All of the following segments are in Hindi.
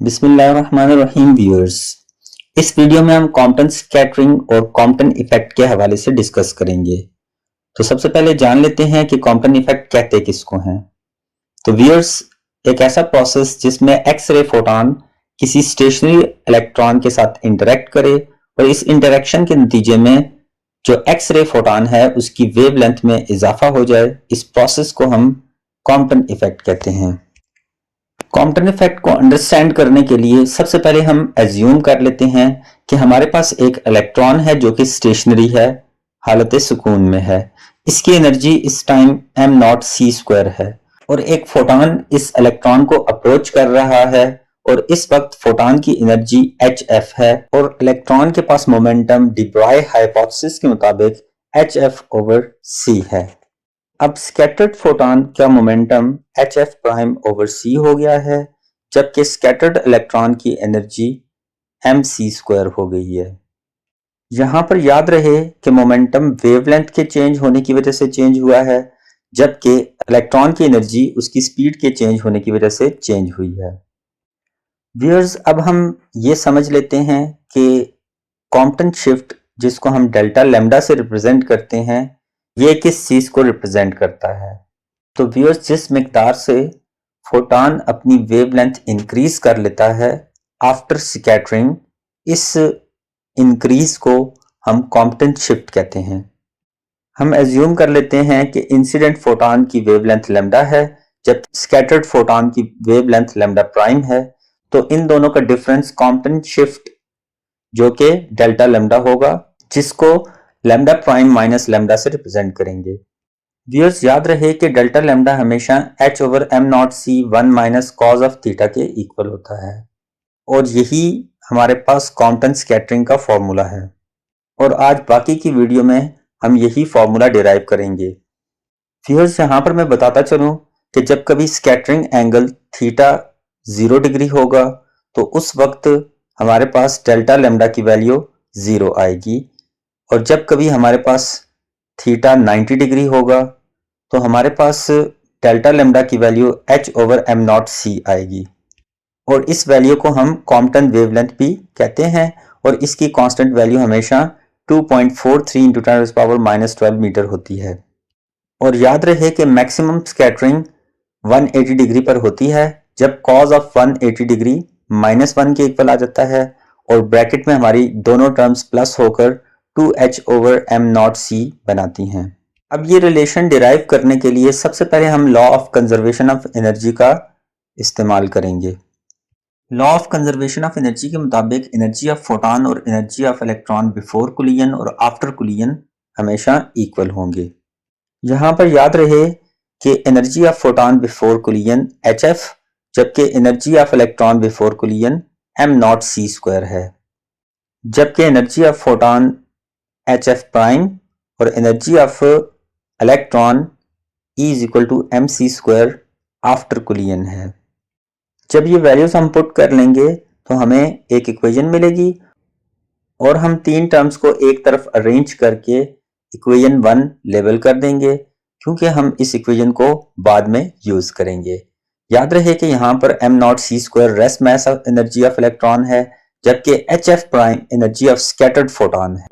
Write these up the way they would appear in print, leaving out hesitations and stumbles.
बिस्मिल्लाहिर्रहमानिर्रहीम व्यूअर्स। इस वीडियो में हम कॉम्पटन स्कैटरिंग और कॉम्पटन इफेक्ट के हवाले से डिस्कस करेंगे। तो सबसे पहले जान लेते हैं कि कॉम्पटन इफेक्ट कहते किसको हैं। तो व्यूअर्स, एक ऐसा प्रोसेस जिसमें एक्स-रे फोटॉन किसी स्टेशनरी इलेक्ट्रॉन के साथ इंटरेक्ट करे और इस इंटरेक्शन के नतीजे में जो एक्स-रे फोटॉन है उसकी वेवलेंथ में इजाफा हो जाए, इस प्रोसेस को हम कॉम्पटन इफेक्ट कहते हैं। कॉम्पटन इफेक्ट को अंडरस्टैंड करने के लिए सबसे पहले हम एज्यूम कर लेते हैं कि हमारे पास एक इलेक्ट्रॉन है जो कि स्टेशनरी है, हालत सुकून में है। इसकी एनर्जी इस टाइम m0c² है और एक फोटॉन इस इलेक्ट्रॉन को अप्रोच कर रहा है और इस वक्त फोटॉन की एनर्जी hf है और इलेक्ट्रॉन के पास मोमेंटम डी ब्रॉय हाइपोथेसिस के मुताबिक hf/c है। अब स्कैटर्ड फोटॉन का मोमेंटम hf'/c हो गया है, जबकि स्कैटर्ड इलेक्ट्रॉन की एनर्जी mc² हो गई है। यहां पर याद रहे कि मोमेंटम वेवलेंथ के चेंज होने की वजह से चेंज हुआ है, जबकि इलेक्ट्रॉन की एनर्जी उसकी स्पीड के चेंज होने की वजह से चेंज हुई है। व्यूअर्स, अब हम ये समझ लेते हैं कि कॉम्पटन शिफ्ट, जिसको हम डेल्टा लैम्डा से रिप्रेजेंट करते हैं, ये किस चीज को रिप्रेजेंट करता है। तो व्यूअर्स, जिस मिकदार से फोटॉन अपनी वेवलेंथ इंक्रीज कर लेता है आफ्टर स्कैटरिंग, इस इंक्रीज को हम कॉम्पटन शिफ्ट कहते हैं। हम एज्यूम कर लेते हैं कि इंसिडेंट फोटॉन की वेवलेंथ लैम्डा है, जब स्कैटर्ड फोटॉन की वेवलेंथ लैम्डा प्राइम है, तो इन दोनों का डिफरेंस कॉम्पटन शिफ्ट जो कि डेल्टा लैम्डा होगा, जिसको लैम्डा प्राइम माइनस लैम्डा से रिप्रेजेंट करेंगे। व्यूअर्स, याद रहे कि डेल्टा लैम्डा हमेशा h/m0c1 minus cos of theta के इक्वल होता है और यही हमारे पास कॉम्पटन स्कैटरिंग का फॉर्मूला है और आज बाकी की वीडियो में हम यही फॉर्मूला डिराइव करेंगे। व्यूअर्स, यहां पर मैं बताता चलूं कि जब कभी स्कैटरिंग एंगल थीटा 0 डिग्री होगा तो उस वक्त हमारे पास डेल्टा लैम्डा की वैल्यू 0 आएगी और जब कभी हमारे पास थीटा 90 डिग्री होगा तो हमारे पास डेल्टा लैम्डा की वैल्यू h/m0c आएगी और इस वैल्यू को हम कॉम्पटन वेवलेंथ भी कहते हैं और इसकी कांस्टेंट वैल्यू हमेशा 2.43 × 10⁻12 मीटर होती है। और याद रहे कि मैक्सिमम स्कैटरिंग 180 डिग्री पर होती है, जब कॉज ऑफ 180 डिग्री -1 के इक्वल आ जाता है और ब्रैकेट में हमारी दोनों टर्म्स प्लस होकर 2h/m0c बनाती हैं। अब ये रिलेशन डिराइव करने के लिए सबसे पहले हम law of conservation of energy का इस्तेमाल करेंगे। Law of conservation of energy के मुताबिक एनर्जी ऑफ फोटॉन और energy of electron before collision और आफ्टर कोलिजन हमेशा इक्वल होंगे। यहां पर याद रहे कि energy of photon before collision hf, जबकि energy of electron before collision m0c² है, जबकि एनर्जी ऑफ फोटॉन hf' और energy of electron E=mc² after collision है। जब ये वैल्यूज हम पुट कर लेंगे तो हमें एक इक्वेशन मिलेगी और हम तीन टर्म्स को एक तरफ अरेंज करके इक्वेशन 1 लेबल कर देंगे, क्योंकि हम इस इक्वेशन को बाद में यूज करेंगे। याद रहे कि यहाँ पर m0c² rest mass of energy of electron है, जबकि hf' energy of scattered photon है।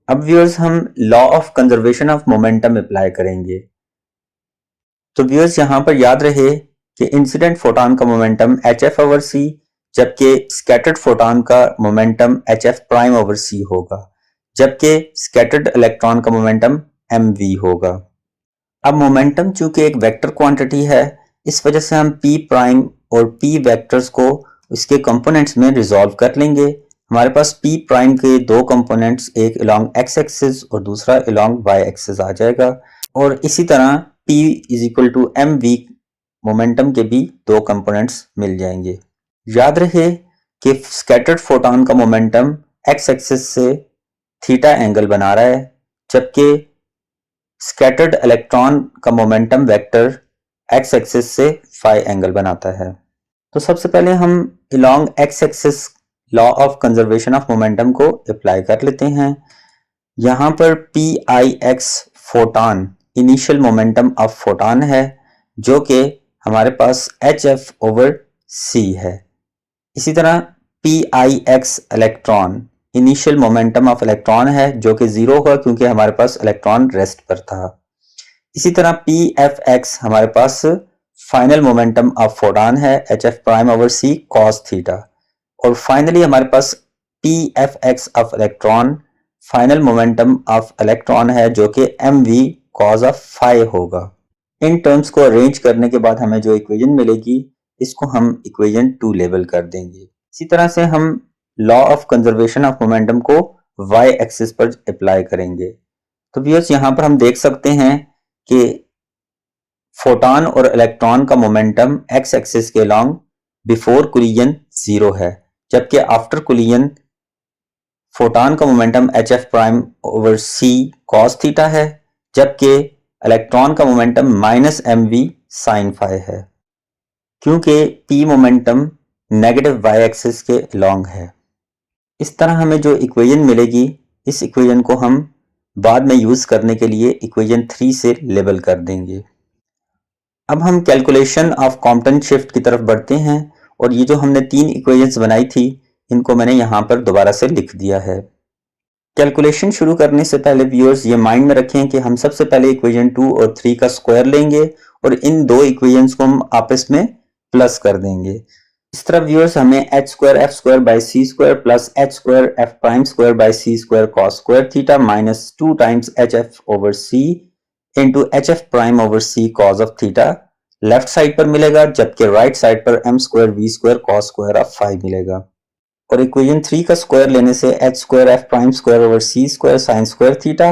अब व्यूअर्स, हम law of conservation of momentum apply करेंगे। तो व्यूअर्स, यहां पर याद रहे कि इंसिडेंट फोटॉन का मोमेंटम hf/c, जबकि स्कैटर्ड फोटॉन का मोमेंटम hf'/c होगा, जबकि स्कैटर्ड इलेक्ट्रॉन का मोमेंटम mv होगा। अब मोमेंटम चूंकि एक वेक्टर क्वांटिटी है, इस वजह से हम p' और p वेक्टर्स को इसके कंपोनेंट्स में रिजॉल्व कर लेंगे। हमारे पास p' के दो कंपोनेंट्स, एक अलोंग x एक्सिस और दूसरा अलोंग y एक्सिस आ जाएगा और इसी तरह p = mv मोमेंटम के भी दो कंपोनेंट्स मिल जाएंगे। याद रहे कि स्कैटर्ड फोटॉन का मोमेंटम x एक्सिस से थीटा एंगल बना रहा है, जबकि स्कैटर्ड इलेक्ट्रॉन का मोमेंटम वेक्टर x एक्सिस से फाई एंगल बनाता है। तो सबसे पहले हम along x axis law of conservation of momentum को अप्लाई कर लेते हैं। यहां पर pix photon initial momentum of photon है, जो कि हमारे पास HF/c है। इसी तरह PIX electron initial momentum of electron है जो कि 0 होगा क्योंकि हमारे पास इलेक्ट्रॉन रेस्ट पर था। इसी तरह PFX हमारे पास फाइनल मोमेंटम ऑफ फोटॉन है HF'/c cos थीटा। और फाइनली हमारे पास PFX of electron final momentum of electron है जो कि mv cos ऑफ phi होगा। इन टर्म्स को अरेंज करने के बाद हमें जो इक्वेशन मिलेगी इसको हम इक्वेशन 2 लेबल कर देंगे। इसी तरह से हम law of conservation of momentum को y एक्सिस पर अप्लाई करेंगे। तो व्यूअर्स यहाँ पर हम देख सकते हैं कि फोटॉन और इलेक्ट्रॉन का मोमेंटम x एक्सिस के अलोंग बिफोर कोलिजन 0 है, जबकि आफ्टर कोलिजन फोटॉन का मोमेंटम HF'/c cos थीटा है, जबकि इलेक्ट्रॉन का मोमेंटम -mv sin phi है, क्योंकि p momentum negative y axis के अलोंग है। इस तरह हमें जो इक्वेशन मिलेगी इस इक्वेशन को हम बाद में यूज करने के लिए इक्वेशन 3 से लेबल कर देंगे। अब हम कैलकुलेशन ऑफ कॉम्पटन शिफ्ट की तरफ बढ़ते हैं और ये जो हमने 3 इक्वेशंस बनाई थी इनको मैंने यहाँ पर दोबारा से लिख दिया है। कैलकुलेशन शुरू करने से पहले व्यूअर्स ये माइंड में रखें कि हम सबसे पहले इक्वेशन 2 और 3 का स्क्वायर लेंगे और इन दो इक्वेशंस को हम आपस में प्लस कर देंगे। इस तरह व्यूअर्स हमें h²f² plus h²f'² cos square theta minus 2 times HF/c into HF'/c cos of theta left side पर मिलेगा, जबकि राइट साइड पर m²v² cos square of phi मिलेगा। और इक्वेशन 3 का स्क्वायर लेने से h²f'² sin स्क्वायर थीटा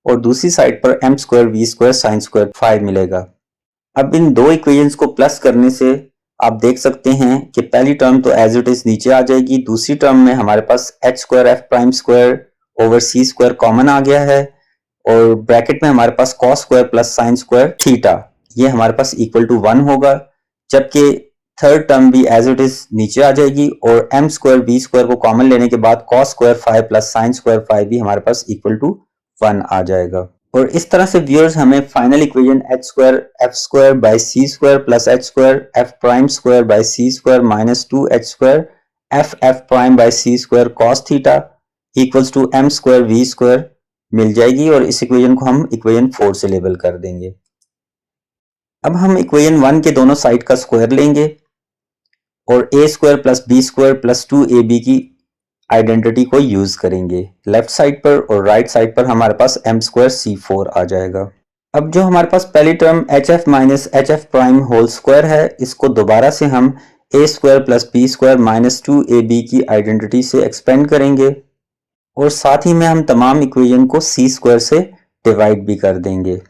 और दूसरी साइड पर m²v² sin स्क्वायर phi मिलेगा। अब इन दो इक्वेशंस को प्लस करने से आप देख सकते हैं कि पहली टर्म तो एज इट इज नीचे आ जाएगी, दूसरी टर्म में हमारे पास h²f'² कॉमन आ गया है और ब्रैकेट में हमारे पास cos square plus sin square theta ये हमारे पास इक्वल टू 1 होगा, जबकि थर्ड टर्म भी एज इट इज नीचे आ जाएगी और m²v² को कॉमन लेने के बाद cos square phi plus sin square phi भी हमारे पास इक्वल टू 1 आ जाएगा। और इस तरह से व्यूअर्स हमें final equation h²f² plus h²f'² minus 2h²f'² cos theta equals to m²v² मिल जाएगी और इस इक्वेशन को हम इक्वेशन 4 से लेबल कर देंगे। अब हम इक्वेशन 1 के दोनों साइड का स्क्वायर लेंगे और a² plus b² plus 2ab की आइडेंटिटी को यूज करेंगे लेफ्ट साइड पर और राइट साइड पर हमारे पास m²c4 आ जाएगा। अब जो हमारे पास पहली टर्म hf माइनस hf'² है इसको दोबारा से हम a² plus b² minus 2ab की आइडेंटिटी से एक्सपेंड करेंगे और साथ ही में हम तमाम इक्वेशन को c² से डिवाइड भी कर देंगे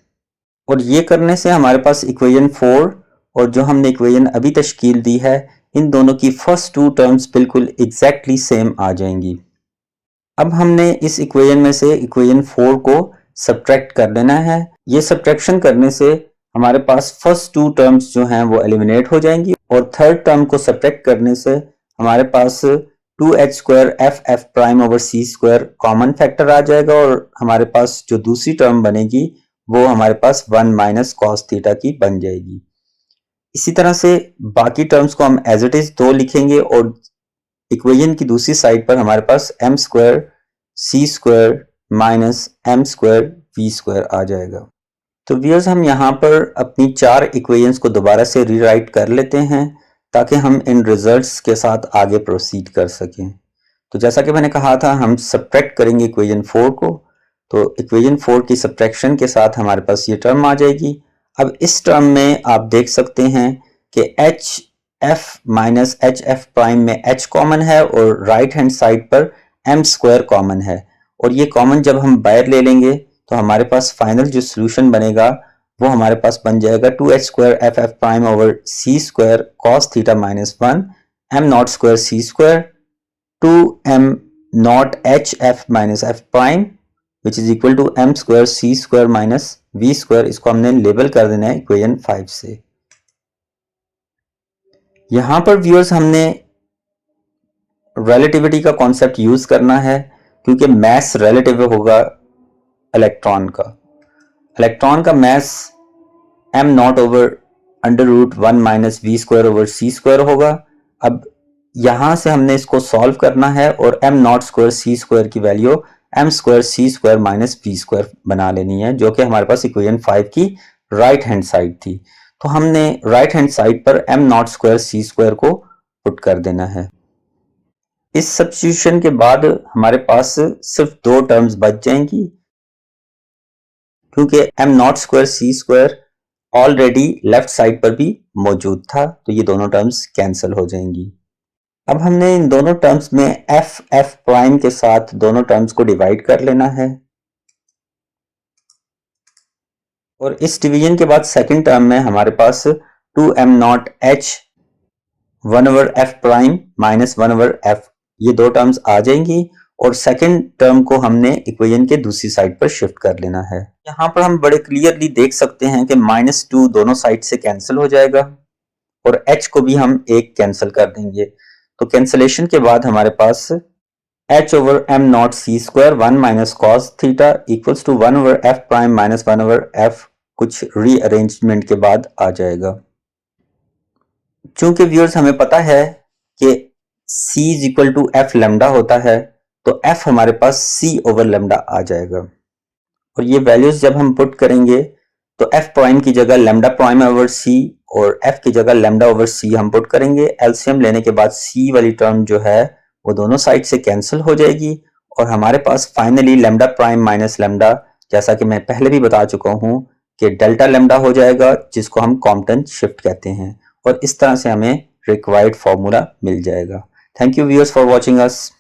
और ये करने से हमारे पास इक्वेशन 4 और जो हमने इक्वेशन अभी तश्कील दी है इन दोनों की फर्स्ट 2 टर्म्स बिल्कुल एग्जैक्टली सेम आ जाएंगी। अब हमने इस इक्वेशन में से इक्वेशन 4 को सब्ट्रैक्ट कर लेना है। ये सब्ट्रैक्शन करने से हमारे पास फर्स्ट 2 टर्म्स जो हैं वो एलिमिनेट हो जाएंगी और थर्ड टर्म को सब्ट्रैक्ट करने से हमारे पास 2h²f'/c² कॉमन फैक्टर आ जाएगा और हमारे पास जो दूसरी टर्म बनेगी वो हमारे पास 1 माइनस cos थीटा की बन जाएगी। इसी तरह से बाकी टर्म्स को हम एज इट इज 2 लिखेंगे और इक्वेशन की दूसरी साइड पर हमारे पास m²c² माइनस m²v² आ जाएगा। तो व्यूअर्स हम यहाँ पर अपनी 4 इक्वेशंस को दोबारा से रीराइट कर लेते हैं ताकि हम इन रिजल्ट्स के साथ आगे प्रोसीड कर सकें। तो जैसा कि मैंने कहा था हम सब्ट्रैक्ट करेंगे इक्वेशन 4 को, तो इक्वेशन 4 की सब्ट्रैक्शन के साथ हमारे पास ये टर्म आ जाएगी। अब इस टर्म में आप देख सकते हैं कि HF माइनस HF' में H कॉमन है और राइट हैंड साइड पर m² कॉमन है और ये कॉमन जब हम बाहर ले लेंगे तो हमारे पास फाइनल जो सोल्यूशन बनेगा वो हमारे पास बन जाएगा 2h²f'/c² cos theta minus 1 m02 c² 2m0 hf minus f' which is equal to m² c² minus v²। इसको हमने लेबल कर देना है इक्वेशन 5 से। यहां पर व्यूअर्स हमने रिलेटिविटी का कॉन्सेप्ट यूज करना है क्योंकि मास रिलेटिव होगा इलेक्ट्रॉन का। इलेक्ट्रॉन का mass m0/r under root 1 minus v square over c square होगा। अब यहां से हमने इसको सॉल्व करना है और m naught square c square की value m square c square minus b square बना लेनी है, जो कि हमारे पास इक्वेशन 5 की राइट हैंड साइड थी। तो हमने राइट हैंड साइड पर m naught square c square को पुट कर देना है। इस सब्स्टिट्यूशन के बाद हमारे पास सिर्फ दो टर्म्स बच जाएंगी, क्योंकि m naught square c square already left side पर भी मौजूद था, तो ये दोनों टर्म्स कैंसिल हो जाएंगी। अब हमने इन दोनों टर्म्स में एफ प्राइम के साथ दोनों टर्म्स को डिवाइड कर लेना है, और इस डिवीजन के बाद सेकंड टर्म में हमारे पास 2m not h 1 over f prime minus 1 over F, ये दो टर्म्स आ जाएंगी और सेकंड टर्म को हमने इक्वेशन के दूसरी साइड पर शिफ्ट कर लेना है। यहाँ पर हम बड़े क्लियरली देख सकते हैं कि -2 दोनों साइड से कैंसिल हो जाएगा और h को भी हम एक कैंसिल कर देंगे। तो कैंसिलेशन के बाद हमारे पास h over m naught c square 1 minus cos theta equals to 1 over f prime minus 1 over f कुछ रीअरेंजमेंट के बाद आ जाएगा। चूंकि व्यूअर्स हमें पता है कि c is equal to f lambda होता है, तो f हमारे पास c ओवर लेमडा आ जाएगा, और ये वैल्यूज जब हम पुट करेंगे तो f प्राइम की जगह लेमडा प्राइम ओवर c और f की जगह लेमडा ओवर c हम पुट करेंगे। एलसीएम लेने के बाद c वाली टर्म जो है वो दोनों साइड से कैंसिल हो जाएगी और हमारे पास finally lambda prime minus lambda, जैसा कि मैं पहले भी बता चुका हूं कि डेल्टा लेमडा हो जाएगा, जिसको हम कॉम्पटन शिफ्ट कहते हैं, और इस तरह से हमें रिक्वायर्ड फॉर्मूला मिल जाएगा। Thank you viewers for watching us.